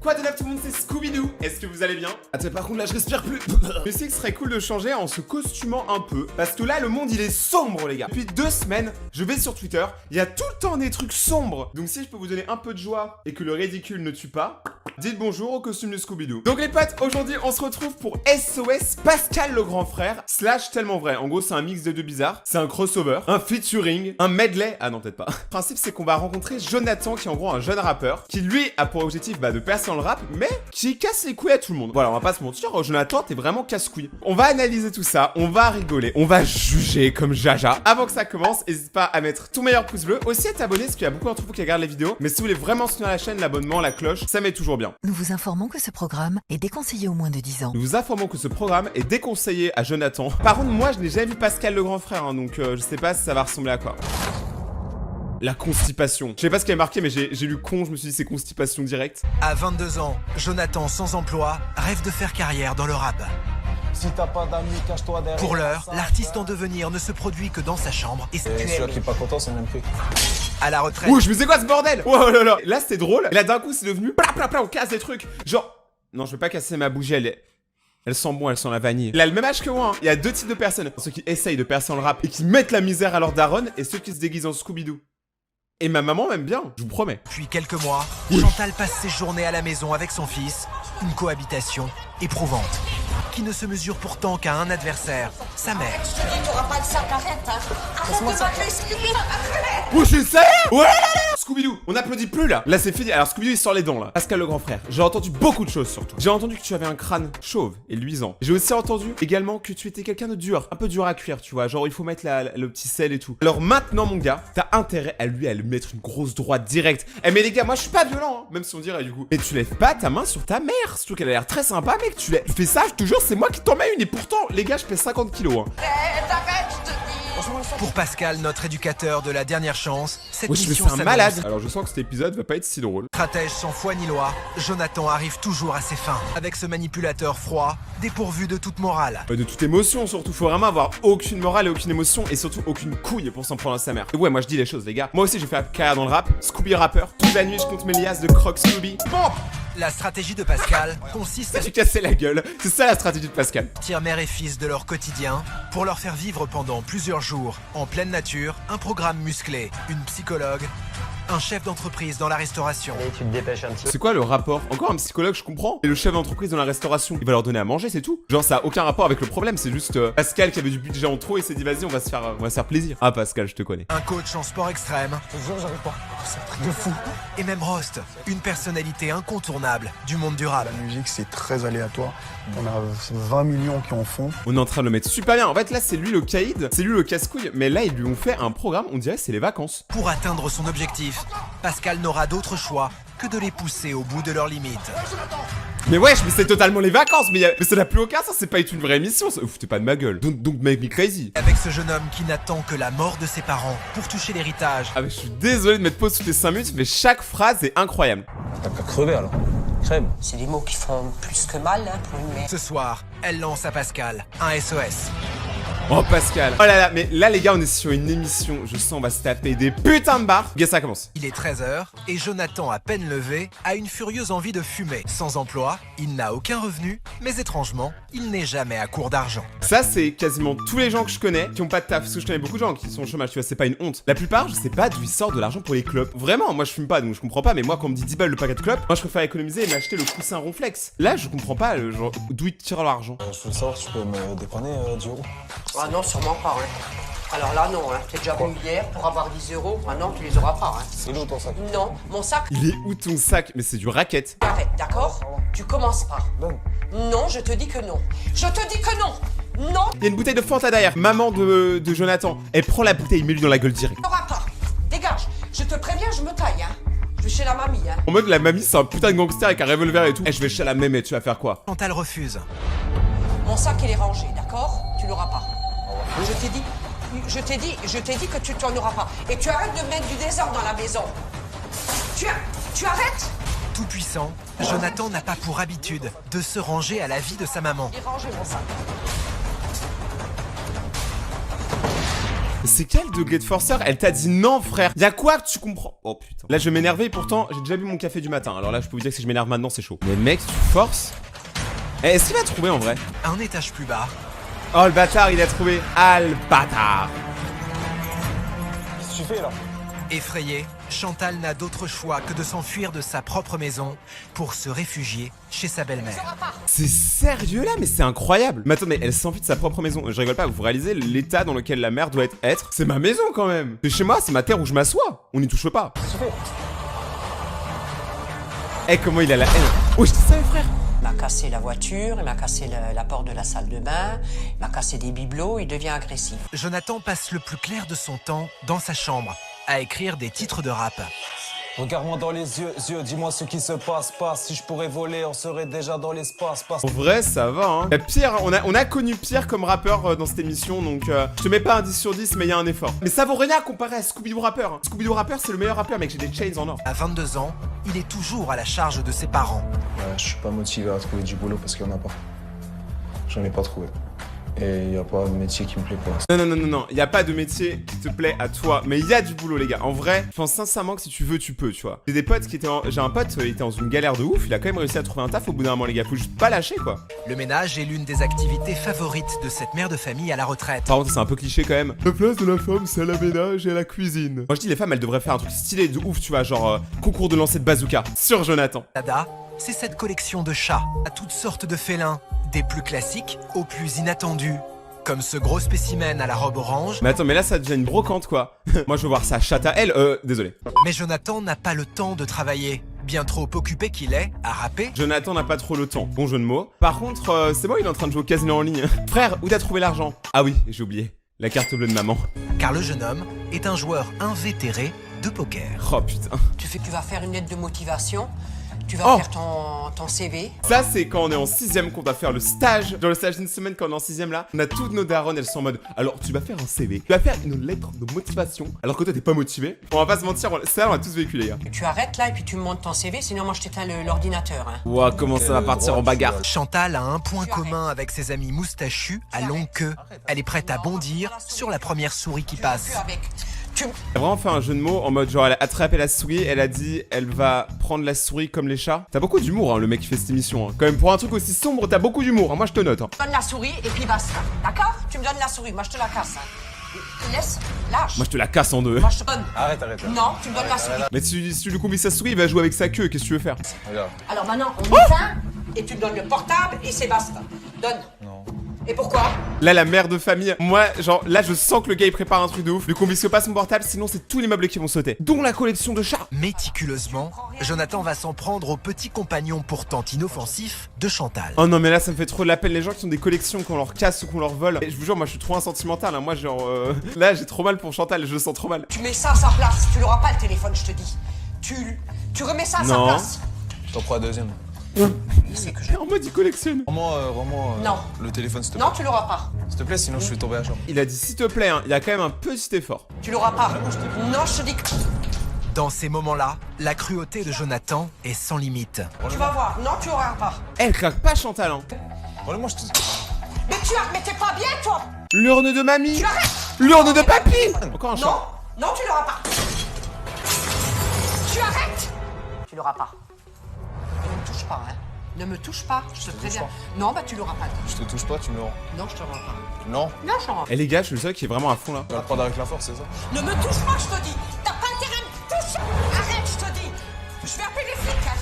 Quoi de neuf tout le monde, c'est Scooby-Doo. Est-ce que vous allez bien? Attends, par contre là je respire plus. Mais c'est que ce serait cool de changer en se costumant un peu. Parce que là le monde il est sombre les gars. Depuis 2 semaines, je vais sur Twitter, il y a tout le temps des trucs sombres. Donc si je peux vous donner un peu de joie et que le ridicule ne tue pas, dites bonjour au costume de Scooby-Doo. Donc les potes, aujourd'hui on se retrouve pour SOS Pascal le grand frère / tellement vrai. En gros c'est un mix de deux bizarres. C'est un crossover, un featuring, un medley. Ah non peut-être pas. Le principe c'est qu'on va rencontrer Jonathan qui est en gros un jeune rappeur qui lui a pour objectif de percer dans le rap mais qui casse les couilles à tout le monde. Voilà, on va pas se mentir, Jonathan t'es vraiment casse-couille. On va analyser tout ça, on va rigoler, on va juger comme Jaja. Avant que ça commence, n'hésite pas à mettre ton meilleur pouce bleu, aussi à t'abonner parce qu'il y a beaucoup d'entre vous qui regardent les vidéos. Mais si vous voulez vraiment soutenir la chaîne, l'abonnement, la cloche, ça met toujours bien. Nous vous informons que ce programme est déconseillé aux moins de 10 ans. Nous vous informons que ce programme est déconseillé à Jonathan. Par contre, moi je n'ai jamais vu Pascal le grand frère, hein, donc je sais pas si ça va ressembler à quoi. La constipation. Je sais pas ce qu'il y a marqué, mais j'ai lu con, je me suis dit c'est constipation direct. À 22 ans, Jonathan, sans emploi, rêve de faire carrière dans le rap. Si t'as pas d'amis, cache-toi derrière. Pour l'heure, l'artiste en devenir ne se produit que dans sa chambre et celui qui est pas content, c'est le même prix. À la retraite. Ouh, je me sais quoi ce bordel? Oh là là. Là c'était drôle, et là d'un coup c'est devenu pla, on casse des trucs. Genre, non je veux pas casser ma bougie, elle sent bon, elle sent la vanille. Il a le même âge que moi, hein. Il y a deux types de personnes. Ceux qui essayent de percer dans le rap et qui mettent la misère à leur daronne, et ceux qui se déguisent en Scooby-Doo. Et ma maman m'aime bien, je vous promets. Puis quelques mois, Chantal passe ses journées à la maison avec son fils, une cohabitation éprouvante, qui ne se mesure pourtant qu'à un adversaire, sa mère. Je te dis, t'auras pas le sac, arrête, hein. Arrête de m'appeler Scooby, arrête. Oh, je sais. Ouais. Scooby-Doo, on applaudit plus là. Là c'est fini. Alors Scooby-Doo il sort les dents là. Pascal le grand frère, j'ai entendu beaucoup de choses sur toi. J'ai entendu que tu avais un crâne chauve et luisant. J'ai aussi entendu également que tu étais quelqu'un de dur, un peu dur à cuire, tu vois. Genre il faut mettre le petit sel et tout. Alors maintenant mon gars, t'as intérêt à lui mettre une grosse droite directe. Eh mais les gars, moi je suis pas violent, hein, même si on dirait du coup. Mais tu lèves pas ta main sur ta mère. Surtout qu'elle a l'air très sympa, mec. Tu fais ça, je te jure, c'est moi qui t'en mets une. Et pourtant, les gars, je pèse 50 kilos. Hein. Arrête, je te dis. Pour Pascal, notre éducateur de la dernière chance, cette Moi je me mission fais un s'annonce. malade. Alors je sens que cet épisode va pas être si drôle. Stratège sans foi ni loi, Jonathan arrive toujours à ses fins. Avec ce manipulateur froid, dépourvu de toute morale. De toute émotion surtout, faut vraiment avoir aucune morale et aucune émotion et surtout aucune couille pour s'en prendre à sa mère. Et ouais, moi je dis les choses les gars. Moi aussi j'ai fait carrière dans le rap, Scooby rappeur. Toute la nuit je compte mes liasses de crocs Scooby. Bon, La stratégie de Pascal consiste à tu casser la gueule. C'est ça la stratégie de Pascal. sortir mère et fils de leur quotidien pour leur faire vivre pendant plusieurs jours, en pleine nature, un programme musclé, une psychologue, un chef d'entreprise dans la restauration. Allez, tu te dépêches un petit peu. C'est quoi le rapport? Encore un psychologue, je comprends. Et le chef d'entreprise dans la restauration, il va leur donner à manger, c'est tout. Genre ça a aucun rapport avec le problème, c'est juste Pascal qui avait du budget en trop et s'est dit vas-y on va se faire plaisir. Ah Pascal, je te connais. Un coach en sport extrême Je te jure, j'arrive pas. C'est un truc de fou. et même Rost, une personnalité incontournable du monde du rap. La musique, c'est très aléatoire. On a 20 millions qui en font. On est en train de le mettre super bien. En fait là c'est lui le caïd, c'est lui le casse-couille. Mais là ils lui ont fait un programme, on dirait c'est les vacances. Pour atteindre son objectif, Pascal n'aura d'autre choix que de les pousser au bout de leurs limites. Mais wesh, mais c'est totalement les vacances. Mais ça n'a plus aucun sens, c'est pas une vraie mission. Foutez pas de ma gueule. Don't make me crazy. Avec ce jeune homme qui n'attend que la mort de ses parents pour toucher l'héritage. Ah mais je suis désolé de mettre pause toutes les 5 minutes, mais chaque phrase est incroyable. T'as qu'à crever alors. Crève. C'est des mots qui font plus que mal, hein, pour une mère. Ce soir, elle lance à Pascal un SOS. Oh Pascal. Oh là là, mais là les gars on est sur une émission. Je sens on va se taper des putains de barres. Gars ça commence. Il est 13h et Jonathan, à peine levé, a une furieuse envie de fumer. Sans emploi, il n'a aucun revenu, mais étrangement, il n'est jamais à court d'argent. Ça c'est quasiment tous les gens que je connais qui ont pas de taf. Parce que je connais beaucoup de gens qui sont au chômage, tu vois, c'est pas une honte. La plupart, je sais pas d'où ils sortent de l'argent pour les clopes. Vraiment, moi je fume pas donc je comprends pas. Mais moi quand on me dit 10 balles le paquet de clopes, moi je préfère économiser et m'acheter le coussin Ronflex. Là je comprends pas genre d'où ils tirent l'argent. Je veux savoir si tu peux me dépanner 10 euros. Ah non, sûrement pas, hein. Alors là, non, hein. T'es déjà venu hier pour avoir 10 euros. Ah non, tu les auras pas, hein. C'est où ton sac? Non, mon sac, Il est où ton sac? Mais c'est du racket. arrête, d'accord? Tu commences pas. Donne. Non, je te dis que non. Je te dis que non. Non, Il y a une bouteille de Fanta derrière. Maman de Jonathan. Elle prend la bouteille, met lui dans la gueule direct. tu n'auras pas. Dégage. Je te préviens, je me taille, hein. Je vais chez la mamie, hein. En mode la mamie c'est un putain de gangster avec un revolver et tout. Eh je vais chez la mémé, tu vas faire quoi? Chantal refuse. Mon sac, il est rangé, d'accord? Tu l'auras pas. Je t'ai dit que tu t'en auras pas. Et tu arrêtes de mettre du désordre dans la maison. Tu arrêtes? Tout puissant, Jonathan n'a pas pour habitude de se ranger à la vie de sa maman. Il est rangé, mon sac. C'est quel degré de forceur? Elle t'a dit non, frère. Y'a quoi que tu comprends? Oh putain. Là, je vais m'énerver, pourtant, j'ai déjà bu mon café du matin. Alors là, je peux vous dire que si je m'énerve maintenant, c'est chaud. Mais mec, tu forces. Eh, est-ce qu'il va trouver en vrai? Un étage plus bas, Oh, le bâtard, il a trouvé. Ah, le bâtard. Qu'est-ce que tu fais là? effrayée, Chantal n'a d'autre choix que de s'enfuir de sa propre maison pour se réfugier chez sa belle-mère. C'est sérieux là? Mais c'est incroyable. Mais attends, mais elle s'enfuit de sa propre maison. Je rigole pas, vous réalisez l'état dans lequel la mère doit être? C'est ma maison quand même. C'est chez moi, c'est ma terre où je m'assois. On n'y touche pas. Eh, comment il a la haine. Oh, je dis ça, frère. Il m'a cassé la voiture, il m'a cassé la porte de la salle de bain, il m'a cassé des bibelots, il devient agressif. Jonathan passe le plus clair de son temps dans sa chambre à écrire des titres de rap. Regarde-moi dans les yeux, dis-moi ce qui se passe. Si je pourrais voler, on serait déjà dans l'espace. En vrai, ça va, hein. Y a pire, on a connu pire comme rappeur dans cette émission, donc je te mets pas un 10 sur 10, mais il y a un effort. Mais ça vaut rien comparé à Scooby-Doo rappeur. Hein. Scooby-Doo rappeur, c'est le meilleur rappeur, mec, j'ai des chains en or. À 22 ans, il est toujours à la charge de ses parents. Je suis pas motivé à trouver du boulot parce qu'il y en a pas. J'en ai pas trouvé. Et il y a pas de métier qui me plaît pour l'instant. Non, y a pas de métier qui te plaît à toi, mais il y a du boulot, les gars. En vrai, je pense sincèrement que si tu veux, tu peux, tu vois. J'ai des potes qui étaient j'ai un pote, il était dans une galère de ouf, il a quand même réussi à trouver un taf au bout d'un moment, les gars. Faut juste pas lâcher, quoi. Le ménage est l'une des activités favorites de cette mère de famille à la retraite. Par contre, c'est un peu cliché quand même. La place de la femme, c'est la ménage et la cuisine. Moi, je dis, les femmes, elles devraient faire un truc stylé de ouf, tu vois, genre concours de lancer de bazooka sur Jonathan. Dada, c'est cette collection de chats à toutes sortes de félins, des plus classiques aux plus inattendus. Comme ce gros spécimen à la robe orange. Mais attends, mais là ça devient une brocante quoi. Moi je veux voir sa chatte à elle, désolé. Mais Jonathan n'a pas le temps de travailler. Bien trop occupé qu'il est à rapper. Jonathan n'a pas trop le temps, bon jeu de mots. Par contre, c'est bon, il est en train de jouer au casino en ligne. Frère, où t'as trouvé l'argent? Ah oui, j'ai oublié. La carte bleue de maman. Car le jeune homme est un joueur invétéré de poker. Oh putain. Tu vas faire une lettre de motivation, tu vas faire ton CV. Ça c'est quand on est en 6ème qu'on va faire le stage. Dans le stage d'une semaine quand on est en 6ème là, on a toutes nos darons, elles sont en mode alors tu vas faire un CV, tu vas faire une lettre de motivation alors que toi t'es pas motivé. On va pas se mentir, ça on a tous vécu les gars. Tu arrêtes là et puis tu me montes ton CV, sinon moi je t'éteins l'ordinateur. Hein. Ouah, comment ça va partir en bagarre. Chantal a un point commun avec ses amis moustachus à longue queue. Elle est prête à bondir sur la première souris qui passe. Elle a vraiment fait un jeu de mots en mode genre elle a attrapé la souris, elle a dit elle va prendre la souris comme les chats. T'as beaucoup d'humour hein, le mec qui fait cette émission. Hein. Quand même pour un truc aussi sombre, t'as beaucoup d'humour. Hein. Moi je te note. Hein. Tu me donnes la souris et puis basta. D'accord? Tu me donnes la souris, moi je te la casse. Hein. Laisse, lâche. Moi je te la casse en deux. Moi je te donne. Arrête. Non, tu me donnes la souris. Mais si tu lui combines sa souris, il va jouer avec sa queue. Qu'est-ce que tu veux faire? Regarde. Alors maintenant, on éteint et tu me donnes le portable et c'est basta. Donne. Non. Et pourquoi? Là, la mère de famille, moi, genre, là, je sens que le gars il prépare un truc de ouf. Lui confisque pas son portable, sinon c'est tous les meubles qui vont sauter. Dont la collection de chats. Méticuleusement, Jonathan va s'en prendre au petit compagnon pourtant inoffensif de Chantal. Oh non, mais là, ça me fait trop de la peine les gens qui ont des collections qu'on leur casse ou qu'on leur vole. Et je vous jure, moi, je suis trop insentimental. Hein. Moi, genre, là, j'ai trop mal pour Chantal, je le sens trop mal. Tu mets ça à sa place, tu l'auras pas le téléphone, je te dis. Tu remets ça à sa place. Je t'en prends la deuxième. C'est que je... En mode, il collectionne. Vraiment, Non. le téléphone s'il te plaît. Non, tu l'auras pas. S'il te plaît, sinon je suis tombé à chambre. Il a dit, s'il te plaît, hein, il y a quand même un petit effort. Tu l'auras pas. Non, je te dis que... Dans ces moments-là, la cruauté de Jonathan est sans limite. Tu vas voir. Non, tu l'auras pas. Elle craque pas Chantal, hein. Moi je te... Mais t'es pas bien, toi. L'urne de mamie. Tu arrêtes. L'urne de papy. Encore un chat. Non, tu l'auras pas. Tu arrêtes. Tu l'auras pas. Ne me touche pas, hein. Ne me touche pas, je te préviens. Non, bah tu l'auras pas. Je te touche pas, tu me le rends. Non, je te rends pas. Non. Non, je te rends pas. Eh les gars, je suis le seul qui est vraiment à fond là. Tu vas le prendre avec la force, c'est ça? Ne me touche pas, je te dis. T'as pas intérêt à me toucher. Arrête, je te dis. Je vais appeler les flics, hein.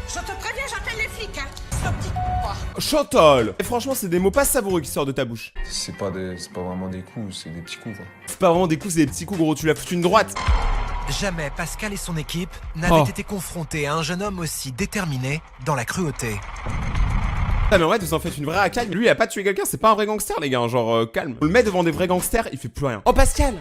Je te préviens, j'appelle les flics, hein. Ce petit pas. Chantal. Et franchement, c'est des mots pas savoureux qui sortent de ta bouche. C'est pas vraiment des coups, c'est des petits coups quoi. C'est pas vraiment des coups, c'est des petits coups gros. Tu l'as foutu une droite. Jamais Pascal et son équipe n'avaient été confrontés à un jeune homme aussi déterminé dans la cruauté. Ah mais en vrai vous en faites une vraie racaille. Lui il a pas tué quelqu'un, c'est pas un vrai gangster les gars, genre calme. On le met devant des vrais gangsters, il fait plus rien. Oh Pascal.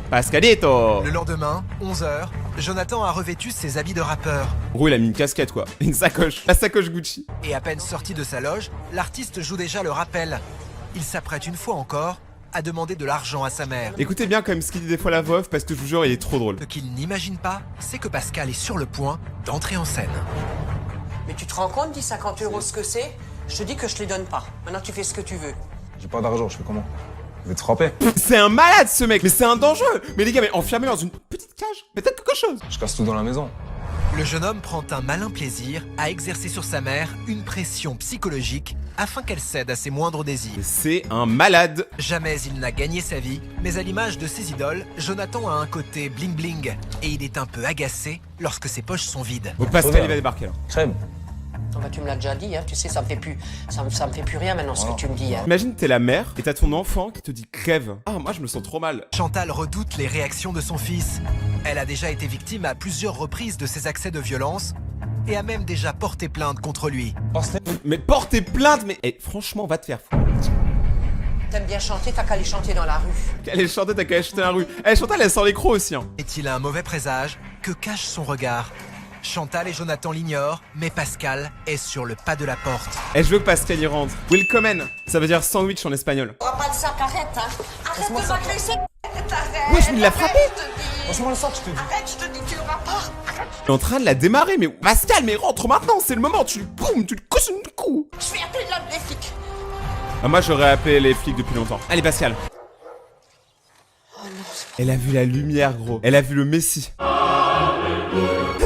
Pascalito. Le lendemain, 11h, Jonathan a revêtu ses habits de rappeur. Gros il a mis une casquette quoi, une sacoche, la sacoche Gucci. Et à peine sorti de sa loge, l'artiste joue déjà le rappel. Il s'apprête une fois encore à demander de l'argent à sa mère. Écoutez bien quand même ce qu'il dit des fois la voix off parce que je vous jure il est trop drôle. Ce qu'il n'imagine pas, c'est que Pascal est sur le point d'entrer en scène. Mais tu te rends compte, 10, 50 euros ce que c'est? Je te dis que je te les donne pas. Maintenant tu fais ce que tu veux. J'ai pas d'argent, je fais comment? Je vais te frapper. C'est un malade ce mec, mais c'est un dangereux. Mais les gars, mais enfermé dans une petite cage, peut-être quelque chose. Je casse tout dans la maison. Le jeune homme prend un malin plaisir à exercer sur sa mère une pression psychologique afin qu'elle cède à ses moindres désirs. C'est un malade. Jamais il n'a gagné sa vie, mais à l'image de ses idoles, Jonathan a un côté bling bling et il est un peu agacé lorsque ses poches sont vides. Bon, Pascal, il va débarquer là. Crème. Oh, bah, tu me l'as déjà dit, hein. Tu sais, ça me fait plus rien maintenant ce que tu me dis. Hein. Imagine, t'es la mère et t'as ton enfant qui te dit crève. Ah, moi je me sens trop mal. Chantal redoute les réactions de son fils. Elle a déjà été victime à plusieurs reprises de ses accès de violence et a même déjà porté plainte contre lui. Mais porter plainte, mais franchement, va te faire foutre. T'aimes bien chanter, t'as qu'à aller chanter dans la rue. Elle est chantée, t'as qu'à acheter la rue. Chantal, elle sort les crocs aussi. Hein. Est-il un mauvais présage? Que cache son regard? Chantal et Jonathan l'ignorent, mais Pascal est sur le pas de la porte. Je veux que Pascal y rentre. Willkommen, ça veut dire sandwich en espagnol. Oh, pas de sac, arrête, hein. Arrête de m'agresser. Arrête. Wesh, mais il l'a frappé. Passe-moi le sac, je te dis. Arrête, je te dis, tu l'auras pas. Arrête. Il est en train de la démarrer, mais Pascal, mais rentre maintenant, c'est le moment. Tu lui boum, tu lui cousses une coup. Je vais appeler l'homme des flics. Ah, moi j'aurais appelé les flics depuis longtemps. Allez, Pascal. Elle a vu la lumière, gros. Elle a vu le Messie.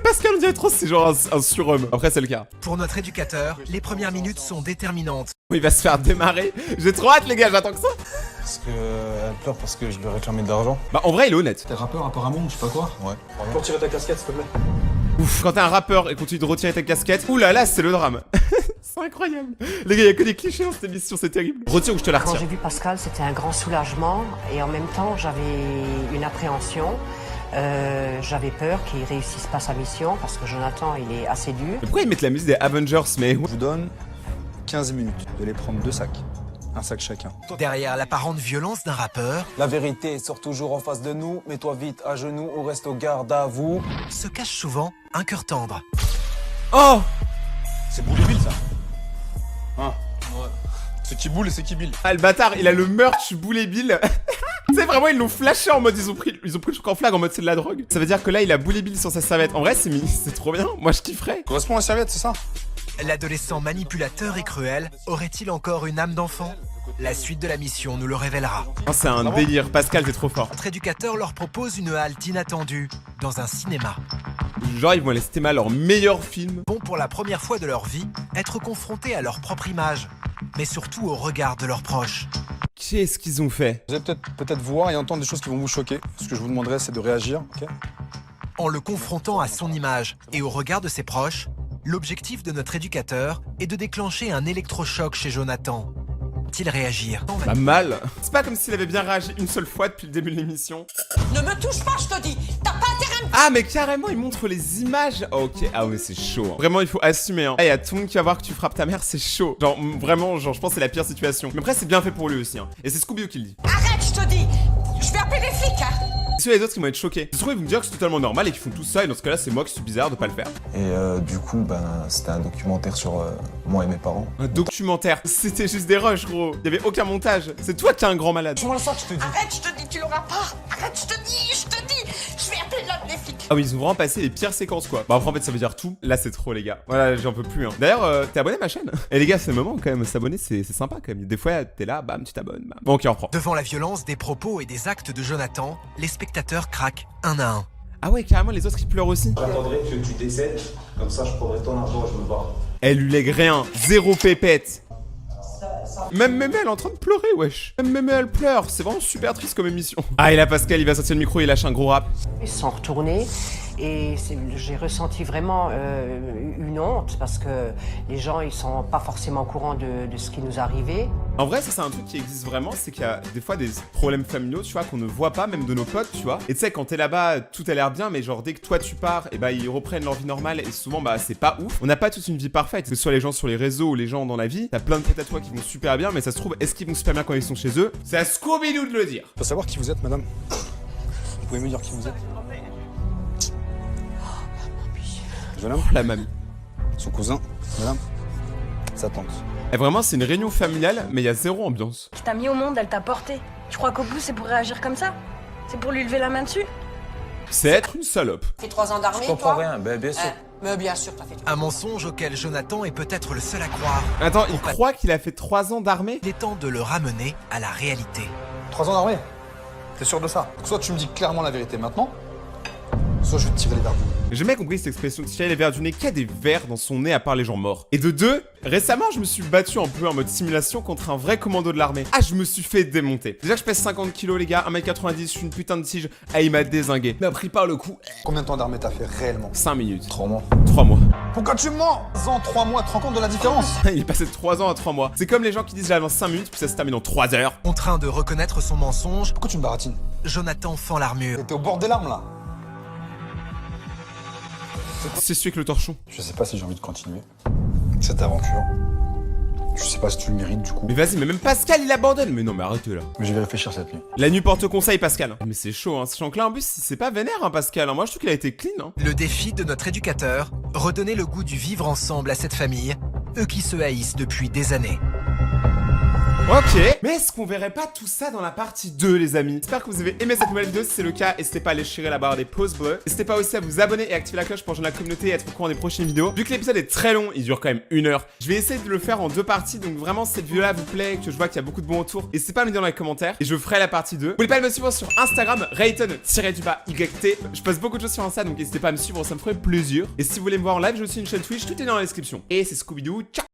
Pascal, on dirait trop, c'est genre un surhomme. Après, c'est le cas. Pour notre éducateur, les premières minutes sont déterminantes. Il va se faire démarrer. J'ai trop hâte, les gars, j'attends que ça. Parce que elle pleure parce que je lui ai réclamé de l'argent. Bah, en vrai, il est honnête. T'es rappeur apparemment, je sais pas quoi. Ouais. Pour tirer ta casquette, s'il te plaît. Ouf, quand t'es un rappeur et continue de retirer ta casquette, ouh là là, c'est le drame. C'est incroyable. Les gars, y'a que des clichés dans cette émission, c'est terrible. Retire ou je te la Quand retire. j'ai vu Pascal, c'était un grand soulagement et en même temps, j'avais une appréhension. J'avais peur qu'il réussisse pas sa mission parce que Jonathan, il est assez dur. Mais pourquoi ils mettent la musique des Avengers, mais... Je vous donne 15 minutes. Vous allez prendre 2 sacs. Un sac chacun. Derrière l'apparente violence d'un rappeur, La vérité sort toujours en face de nous. Mets-toi vite à genoux ou reste au garde à vous. se cache souvent un cœur tendre. Oh, C'est Boule Bill ça. Hein. Ouais. C'est qui boule et c'est qui Bill. ah, le bâtard, il a le merch Boulet Bill. Tu sais, vraiment, ils l'ont flashé en mode, ils ont pris le truc en flag en mode c'est de la drogue. Ça veut dire que là, il a Boulet Bill sur sa serviette. En vrai, c'est trop bien. Moi, je kifferais. Correspond à la serviette, c'est ça? L'adolescent manipulateur et cruel aurait-il encore une âme d'enfant? La suite de la mission nous le révélera. Oh, c'est un délire. Pascal, t'es trop fort. Notre éducateur leur propose une halte inattendue dans un cinéma. Genre, ils vont aller cinéma leur meilleur film. Vont pour la première fois de leur vie être confrontés à leur propre image, mais surtout au regard de leurs proches. Qu'est-ce qu'ils ont fait? Vous allez peut-être voir et entendre des choses qui vont vous choquer. Ce que je vous demanderai, c'est de réagir, ok? En le confrontant à son image et au regard de ses proches, l'objectif de notre éducateur est de déclencher un électrochoc chez Jonathan. Va-t-il réagir? Bah mal. C'est pas comme s'il avait bien réagi une seule fois depuis le début de l'émission. Ne me touche pas, je te dis. T'as pas intérêt à me... Ah mais carrément il montre les images. Ok, ah ouais c'est chaud. Hein. Vraiment il faut assumer. Hein. Y'a tout le monde qui va voir que tu frappes ta mère, c'est chaud. Genre vraiment, genre je pense que c'est la pire situation. Mais après c'est bien fait pour lui aussi. Hein. Et c'est Scooby-Doo qui le dit. Arrête, je te dis. Je vais appeler les flics, hein. C'est les autres qui vont être choqués. Je trouve ils vont me dire que c'est totalement normal et qu'ils font tout ça. Et dans ce cas-là c'est moi qui suis bizarre de pas le faire. Et du coup, ben, c'était un documentaire sur moi et mes parents. Un documentaire. C'était juste des rushs gros. Y'avait aucun montage. C'est toi qui es un grand malade. Passe-moi le sac, je te dis. Arrête, je te dis, tu l'auras pas. Arrête, je te dis. Je vais appeler l'homme des flics. Ah oui, ils ont vraiment passé les pires séquences quoi. Bah après en fait ça veut dire tout. Là c'est trop les gars. Voilà, j'en peux plus hein. D'ailleurs, t'es abonné à ma chaîne? Et les gars, c'est le moment quand même, s'abonner c'est sympa quand même. Des fois t'es là, bam, tu t'abonnes, bam. Bon ok, on reprend. Devant la violence des propos et des actes de Jonathan, les spectateurs craquent un à un. Ah ouais, carrément les autres ils pleurent aussi. J'attendrai que tu décèdes. Comme ça, je prendrai ton argent et je me barre. Elle lui lègue rien, zéro pépette. Même Mémé elle est en train de pleurer wesh. Même Mémé elle pleure, c'est vraiment super triste comme émission. Ah et là Pascal il va sortir le micro, il lâche un gros rap. Ils se sont retournés et j'ai ressenti vraiment une honte parce que les gens ils sont pas forcément au courant de ce qui nous arrivait. En vrai ça c'est un truc qui existe vraiment, c'est qu'il y a des fois des problèmes familiaux tu vois qu'on ne voit pas même de nos potes tu vois. Et tu sais quand t'es là-bas tout a l'air bien mais genre dès que toi tu pars et bah ils reprennent leur vie normale et souvent bah c'est pas ouf. On n'a pas toute une vie parfaite, que ce soit les gens sur les réseaux ou les gens dans la vie. T'as plein de potes à toi qui vont super bien mais ça se trouve est-ce qu'ils vont super bien quand ils sont chez eux? C'est à Scooby-Doo de le dire. Faut savoir qui vous êtes, madame. Vous pouvez me dire qui vous êtes? Jeune homme, Oh, la mamie. son cousin, madame, sa tante. Et vraiment c'est une réunion familiale mais il y a zéro ambiance. Qui t'a mis au monde, elle t'a porté. Tu crois qu'au bout, c'est pour réagir comme ça? C'est pour lui lever la main dessus? C'est être une salope. T'as fait 3 ans d'armée, Je comprends toi? rien, ben bien sûr. Mais bien sûr, t'as fait 3 Un mensonge auquel Jonathan est peut-être le seul à croire. Attends, il croit qu'il a fait 3 ans d'armée? Il est temps de le ramener à la réalité. 3 ans d'armée. T'es sûr de ça? Soit tu me dis clairement la vérité maintenant, soit je vais te tirer les verres du nez. J'ai jamais compris cette expression de tirer les verres du nez, qu'il y a des verres dans son nez à part les gens morts. Et de deux, récemment je me suis battu un peu en mode simulation contre un vrai commando de l'armée. Ah, je me suis fait démonter. Déjà je pèse 50 kilos les gars, 1m90, je suis une putain de tige. Ah, il m'a dézingué. Il m'a pris par le cou. Combien de temps d'armée t'as fait réellement? 5 minutes. 3 mois. 3 mois. Pourquoi tu me mens? En 3 mois, tu te rends compte de la différence? Il est passé de 3 ans à 3 mois. C'est comme les gens qui disent j'avance 5 minutes puis ça se termine en 3 heures. Contraint de reconnaître son mensonge, Pourquoi tu me baratines? Jonathan fend l'armure. T'es au bord des larmes là. C'est celui avec le torchon. Je sais pas si j'ai envie de continuer cette aventure. Je sais pas si tu le mérites du coup. Mais vas-y, mais même Pascal il abandonne. Mais non, mais arrêtez là. Mais je vais réfléchir cette nuit. La nuit porte conseil Pascal. Mais c'est chaud hein, sachant que là en plus c'est pas vénère hein Pascal. Moi je trouve qu'il a été clean hein. Le défi de notre éducateur, redonner le goût du vivre ensemble à cette famille, eux qui se haïssent depuis des années. Ok, mais est-ce qu'on verrait pas tout ça dans la partie 2 les amis? J'espère que vous avez aimé cette nouvelle vidéo, si c'est le cas, n'hésitez pas à aller chirer la barre des pouces bleus. N'hésitez pas aussi à vous abonner et activer la cloche pour rejoindre la communauté et être au courant des prochaines vidéos. Vu que l'épisode est très long, il dure quand même 1 heure, je vais essayer de le faire en 2 parties, donc vraiment si cette vidéo là vous plaît, que je vois qu'il y a beaucoup de bons retours, n'hésitez pas à me dire dans les commentaires et je ferai la partie 2. N'oubliez pas de me suivre sur Instagram, Rayton-YT. Je poste beaucoup de choses sur Insta, donc n'hésitez pas à me suivre, ça me ferait plaisir. Et si vous voulez me voir en live, j'ai aussi une chaîne Twitch, tout est dans la description. Et c'est Scooby-Doo, ciao!